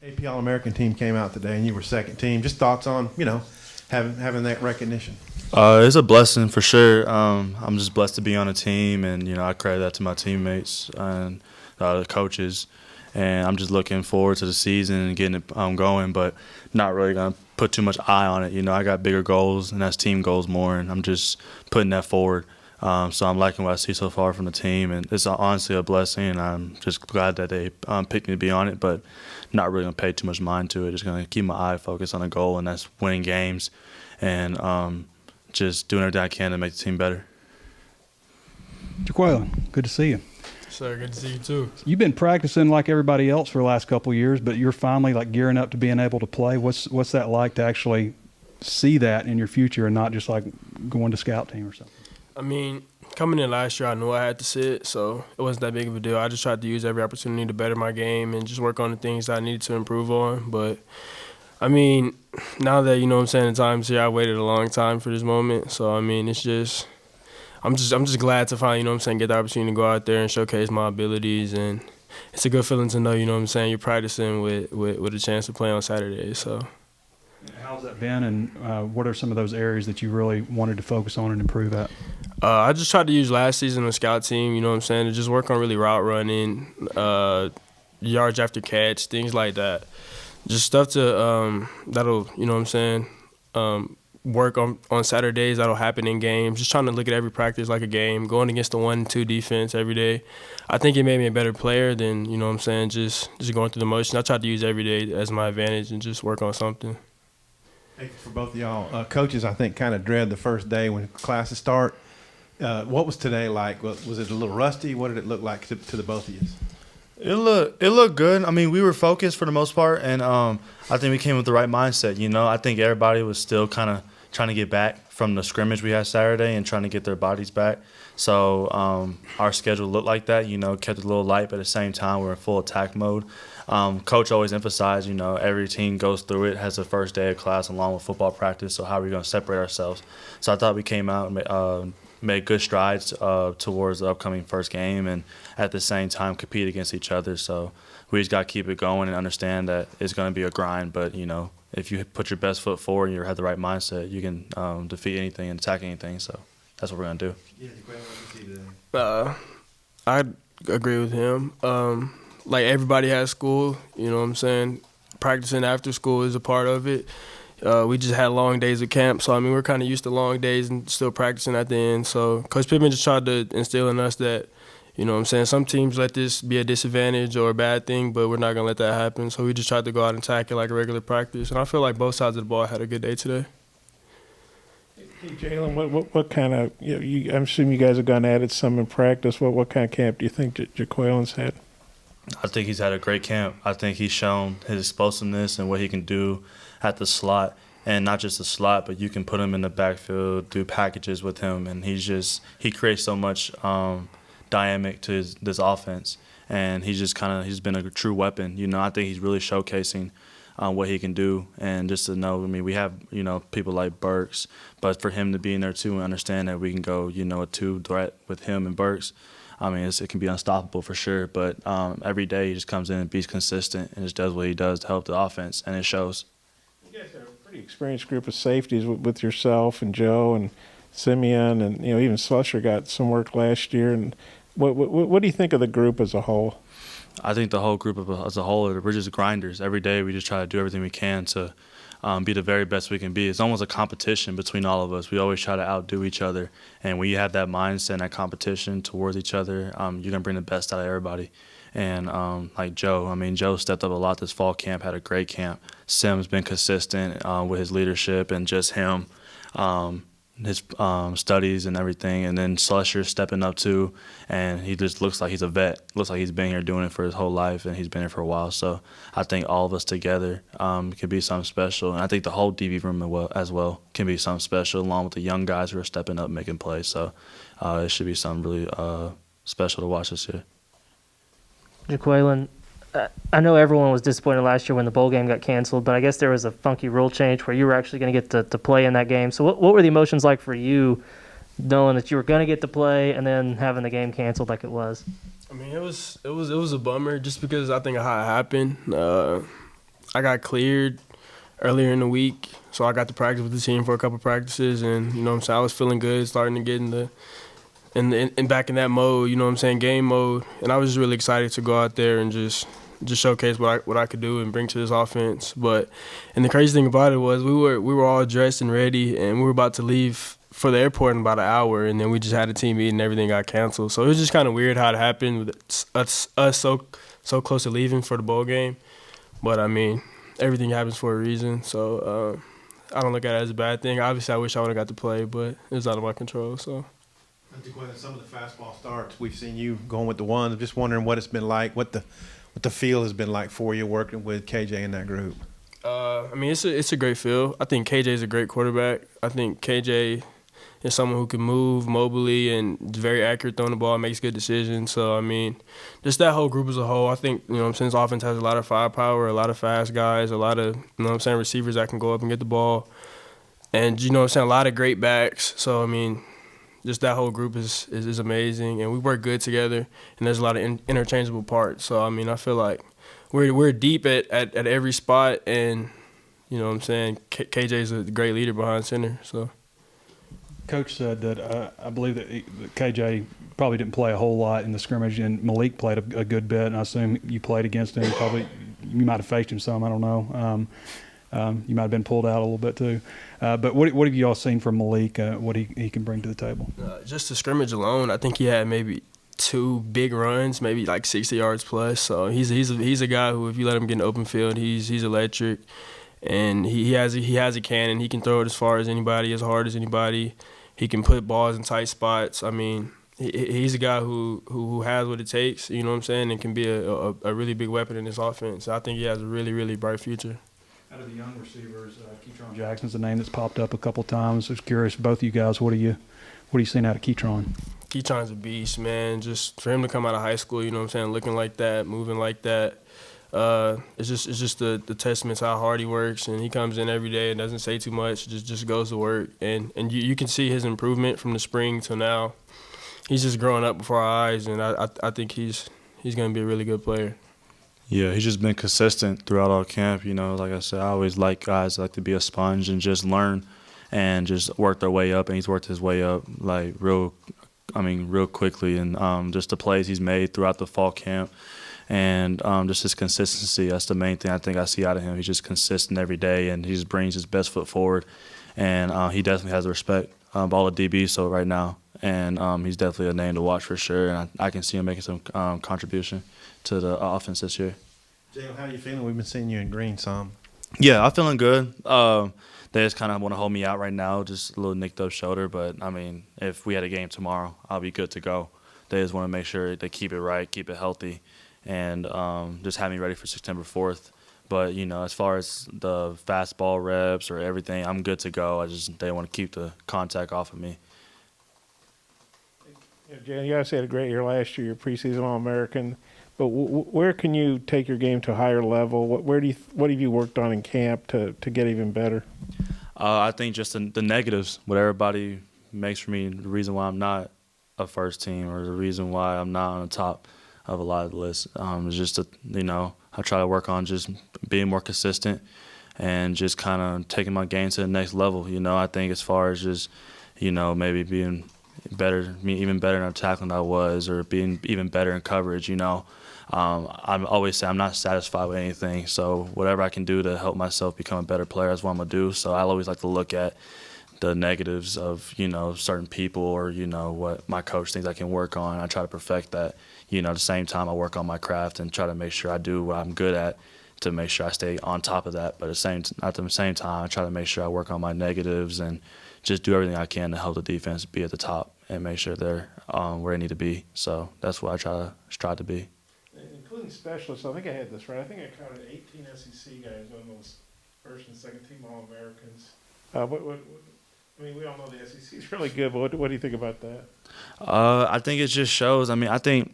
AP All-American team came out today, and you were second team. Just thoughts on, having that recognition. It's a blessing for sure. I'm just blessed to be on a team, and I credit that to my teammates and the coaches. And I'm just looking forward to the season and getting it going, but not really gonna put too much eye on it. I got bigger goals, and that's team goals more, and I'm just putting that forward. So I'm liking what I see so far from the team, and it's honestly a blessing, and I'm just glad that they picked me to be on it, but not really going to pay too much mind to it. Just going to keep my eye focused on a goal, and that's winning games and just doing everything I can to make the team better. Jaquayln, good to see you. Sir, good to see you too. You've been practicing like everybody else for the last couple of years, but you're finally gearing up to being able to play. What's that like to actually see that in your future and not just like going to scout team or something? I mean, coming in last year, I knew I had to sit, so it wasn't that big of a deal. I just tried to use every opportunity to better my game and just work on the things that I needed to improve on. But, I mean, now that, the time's here, I waited a long time for this moment. So, I mean, it's just – I'm just glad to finally, get the opportunity to go out there and showcase my abilities. And it's a good feeling to know, you're practicing with a chance to play on Saturday, so. How's that been, and what are some of those areas that you really wanted to focus on and improve at? I just tried to use last season on the scout team, to just work on really route running, yards after catch, things like that. Just stuff to that'll, work on Saturdays, that'll happen in games. Just trying to look at every practice like a game, going against the 1-2 defense every day. I think it made me a better player than, just going through the motion. I tried to use every day as my advantage and just work on something. For both of y'all, coaches, I think, kind of dread the first day when classes start. What was today like? Was it a little rusty? What did it look like to the both of you? It looked good. I mean, we were focused for the most part, and I think we came with the right mindset. I think everybody was still kind of trying to get back from the scrimmage we had Saturday and trying to get their bodies back. So our schedule looked like that. Kept it a little light, but at the same time, we're in full attack mode. Coach always emphasized, every team goes through it, has the first day of class along with football practice, so how are we going to separate ourselves? So I thought we came out and made good strides towards the upcoming first game and at the same time compete against each other. So we just got to keep it going and understand that it's going to be a grind, but, if you put your best foot forward and you have the right mindset, you can defeat anything and attack anything. So that's what we're going to do. Yeah, what do you see today? I agree with him. Like everybody has school, practicing after school is a part of it. We just had long days of camp, so we're kind of used to long days and still practicing at the end. So Coach Pittman just tried to instill in us that, some teams let this be a disadvantage or a bad thing, but we're not going to let that happen. So we just tried to go out and tackle like a regular practice, and I feel like both sides of the ball had a good day today. Hey, Jalen, what kind of I'm assuming you guys have gone at it some in practice. What kind of camp do you think Jaquayln's had? I think he's had a great camp. I think he's shown his explosiveness and what he can do at the slot, and not just the slot, but you can put him in the backfield, do packages with him, and he creates so much dynamic to this offense, and he's been a true weapon. I think he's really showcasing what he can do, and just to know, we have people like Burks, but for him to be in there too and understand that we can go a two threat with him and Burks. It can be unstoppable for sure, but every day he just comes in and be consistent and just does what he does to help the offense, and it shows. You guys are a pretty experienced group of safeties with yourself and Joe and Simeon, and even Slusher got some work last year. And what do you think of the group as a whole? I think the whole group as a whole, we're just grinders. Every day we just try to do everything we can to be the very best we can be. It's almost a competition between all of us. We always try to outdo each other, and when you have that mindset and that competition towards each other, you're going to bring the best out of everybody. And like Joe, Joe stepped up a lot this fall camp, had a great camp. Sim's been consistent with his leadership and just him, his studies and everything. And then Slusher stepping up too, and he just looks like he's a vet. Looks like he's been here doing it for his whole life, and he's been here for a while. So I think all of us together can be something special. And I think the whole DB room as well can be something special, along with the young guys who are stepping up, making plays. So it should be something really special to watch this year. Jaquayln, I know everyone was disappointed last year when the bowl game got canceled, but I guess there was a funky rule change where you were actually going to get to play in that game. So what were the emotions like for you, knowing that you were going to get to play and then having the game canceled like it was? It was a bummer just because I think of how it happened. I got cleared earlier in the week, so I got to practice with the team for a couple practices, and you know what I'm saying, I was feeling good, starting to get in back in that mode, you know what I'm saying, game mode, and I was just really excited to go out there and just showcase what I could do and bring to this offense. And the crazy thing about it was we were all dressed and ready, and we were about to leave for the airport in about an hour, and then we just had a team meeting and everything got canceled. So it was just kind of weird how it happened with us so close to leaving for the bowl game. But I mean, everything happens for a reason, so I don't look at it as a bad thing. Obviously, I wish I would have got to play, but it was out of my control. So. Jaquayln, some of the fastball starts, we've seen you going with the ones. I'm just wondering what it's been like, what the feel has been like for you working with KJ in that group. I mean, it's a great feel. I think KJ is a great quarterback. I think KJ is someone who can move mobily and is very accurate throwing the ball, makes good decisions. So, I mean, just that whole group as a whole, I think, you know what I'm saying, this offense has a lot of firepower, a lot of fast guys, a lot of, you know what I'm saying, receivers that can go up and get the ball. And, you know what I'm saying, a lot of great backs. So, I mean, just that whole group is amazing, and we work good together, and there's a lot of interchangeable parts. So, I mean, I feel like we're deep at every spot, and, you know what I'm saying, KJ's a great leader behind center. So, Coach said that I believe that KJ probably didn't play a whole lot in the scrimmage, and Malik played a good bit, and I assume you played against him. Probably you might have faced him some. I don't know. You might have been pulled out a little bit too. But what have you all seen from Malik, what he can bring to the table? Just the scrimmage alone, I think he had maybe 2 big runs, maybe like 60 yards plus. So he's a guy who, if you let him get in the open field, he's electric. And he has a cannon. He can throw it as far as anybody, as hard as anybody. He can put balls in tight spots. I mean, he's a guy who has what it takes, you know what I'm saying, and can be a really big weapon in this offense. I think he has a really, really bright future. Out of the young receivers, Keytron Jackson's a name that's popped up a couple times. I was curious, both of you guys, what are you seeing out of Keytron? Keytron's a beast, man. Just for him to come out of high school, you know what I'm saying, looking like that, moving like that, it's just the testament to how hard he works, and he comes in every day and doesn't say too much, just goes to work, and you can see his improvement from the spring till now. He's just growing up before our eyes, and I think he's going to be a really good player. Yeah, he's just been consistent throughout all camp. You know, like I said, I always like guys that like to be a sponge and just learn and just work their way up. And he's worked his way up like real quickly. And just the plays he's made throughout the fall camp and just his consistency. That's the main thing I think I see out of him. He's just consistent every day, and he just brings his best foot forward. And he definitely has the respect of all the DBs so right now. And he's definitely a name to watch for sure. And I can see him making some contribution to the offense this year. Jalen, how are you feeling? We've been seeing you in green some. Yeah, I'm feeling good. They just kind of want to hold me out right now, just a little nicked up shoulder. But, I mean, if we had a game tomorrow, I'll be good to go. They just want to make sure they keep it right, keep it healthy, and just have me ready for September 4th. But, you know, as far as the fastball reps or everything, I'm good to go. They want to keep the contact off of me. Jan, you obviously had a great year last year. You're preseason All-American. But where can you take your game to a higher level? What have you worked on in camp to get even better? I think just the negatives, what everybody makes for me, the reason why I'm not a first team or the reason why I'm not on the top of a lot of the lists is just, I try to work on just being more consistent and just kind of taking my game to the next level. You know, I think as far as just, maybe being better, even better in tackling than I was, or being even better in coverage, I always say I'm not satisfied with anything. So whatever I can do to help myself become a better player, that's what I'm going to do. So I always like to look at the negatives of, certain people or, what my coach thinks I can work on. I try to perfect that. At the same time, I work on my craft and try to make sure I do what I'm good at to make sure I stay on top of that. But at the same time, I try to make sure I work on my negatives and just do everything I can to help the defense be at the top and make sure they're where they need to be. So that's what I strive to be. Including specialists, I think I had this right. I think I counted 18 SEC guys on those first and second team All-Americans. We all know the SEC is really good, but what do you think about that? I think it just shows. I think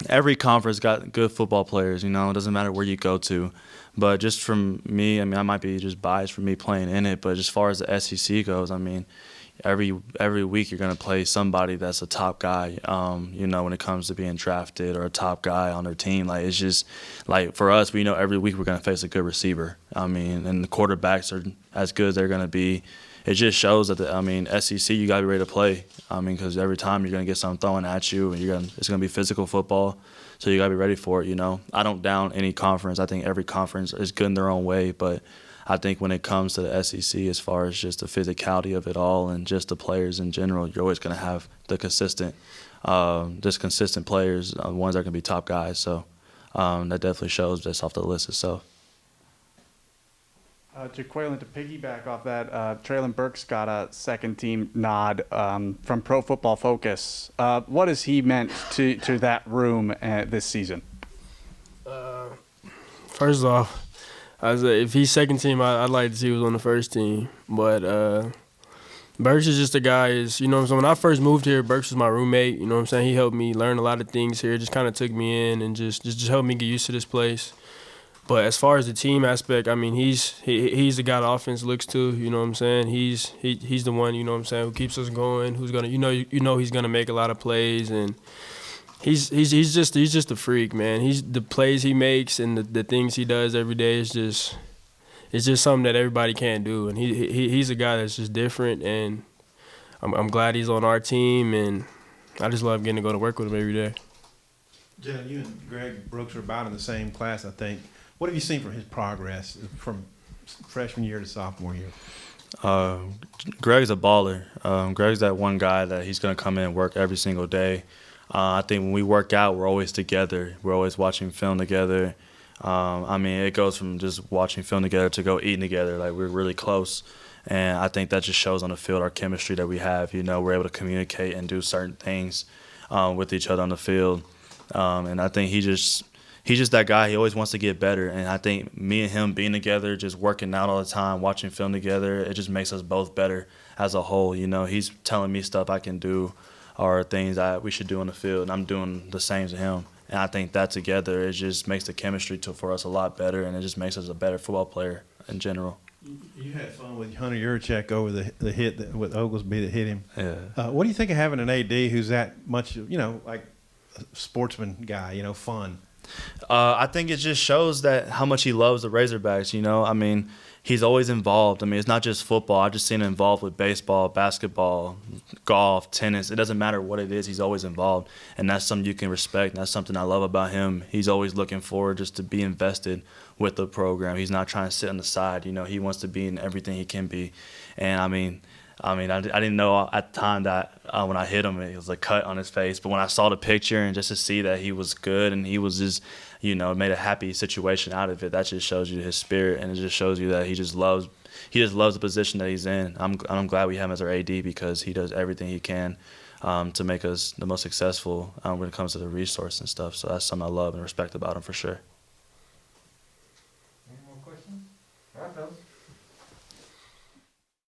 every conference got good football players. It doesn't matter where you go to. But just from me, I might be just biased for me playing in it, but as far as the SEC goes, every week you're going to play somebody that's a top guy, when it comes to being drafted or a top guy on their team. Like, it's just, like, for us, we know every week we're going to face a good receiver. And the quarterbacks are as good as they're going to be. It just shows that, SEC, you got to be ready to play. Because every time you're going to get something thrown at you, and it's going to be physical football. So you got to be ready for it, I don't down any conference. I think every conference is good in their own way, but I think when it comes to the SEC, as far as just the physicality of it all and just the players in general, you're always going to have the consistent players, ones that are going to be top guys. So that definitely shows just off the list itself. Jaquayln, to piggyback off that, Traylon Burks got a second-team nod from Pro Football Focus. What has he meant to that room this season? First off, I said if he's second team, I'd like to see he was on the first team. But Burks is just a guy. So when I first moved here, Burks was my roommate. You know what I'm saying? He helped me learn a lot of things here. Just kind of took me in and just helped me get used to this place. But as far as the team aspect, he's the guy the offense looks to. You know what I'm saying? He's the one. You know what I'm saying? Who keeps us going? Who's gonna he's gonna make a lot of plays, and he's just a freak, man. The plays he makes and the things he does every day is just something that everybody can't do, and he's a guy that's just different, and I'm glad he's on our team, and I just love getting to go to work with him every day. Jalen, you and Greg Brooks are about in the same class, I think. What have you seen from his progress from freshman year to sophomore year? Greg's a baller. Greg's that one guy that he's going to come in and work every single day. I think when we work out, we're always together. We're always watching film together. It goes from just watching film together to go eating together. Like, we're really close. And I think that just shows on the field our chemistry that we have. We're able to communicate and do certain things with each other on the field. And I think he's just that guy. He always wants to get better. And I think me and him being together, just working out all the time, watching film together, it just makes us both better as a whole. He's telling me stuff I can do or things that we should do on the field, and I'm doing the same to him. And I think that together, it just makes the chemistry for us a lot better, and it just makes us a better football player in general. You had fun with Hunter Yurchek over the hit with Oglesby that hit him. Yeah. What do you think of having an AD who's that much, like a sportsman guy, fun? I think it just shows that how much he loves the Razorbacks, He's always involved. It's not just football. I've just seen him involved with baseball, basketball, golf, tennis. It doesn't matter what it is. He's always involved, and that's something you can respect. And that's something I love about him. He's always looking forward just to be invested with the program. He's not trying to sit on the side. He wants to be in everything he can be. And, I didn't know at the time that when I hit him, it was a cut on his face. But when I saw the picture and just to see that he was good and he was just, made a happy situation out of it, that just shows you his spirit, and it just shows you that he just loves the position that he's in. I'm glad we have him as our AD because he does everything he can to make us the most successful when it comes to the resource and stuff. So that's something I love and respect about him for sure. Any more questions? All right, fellas.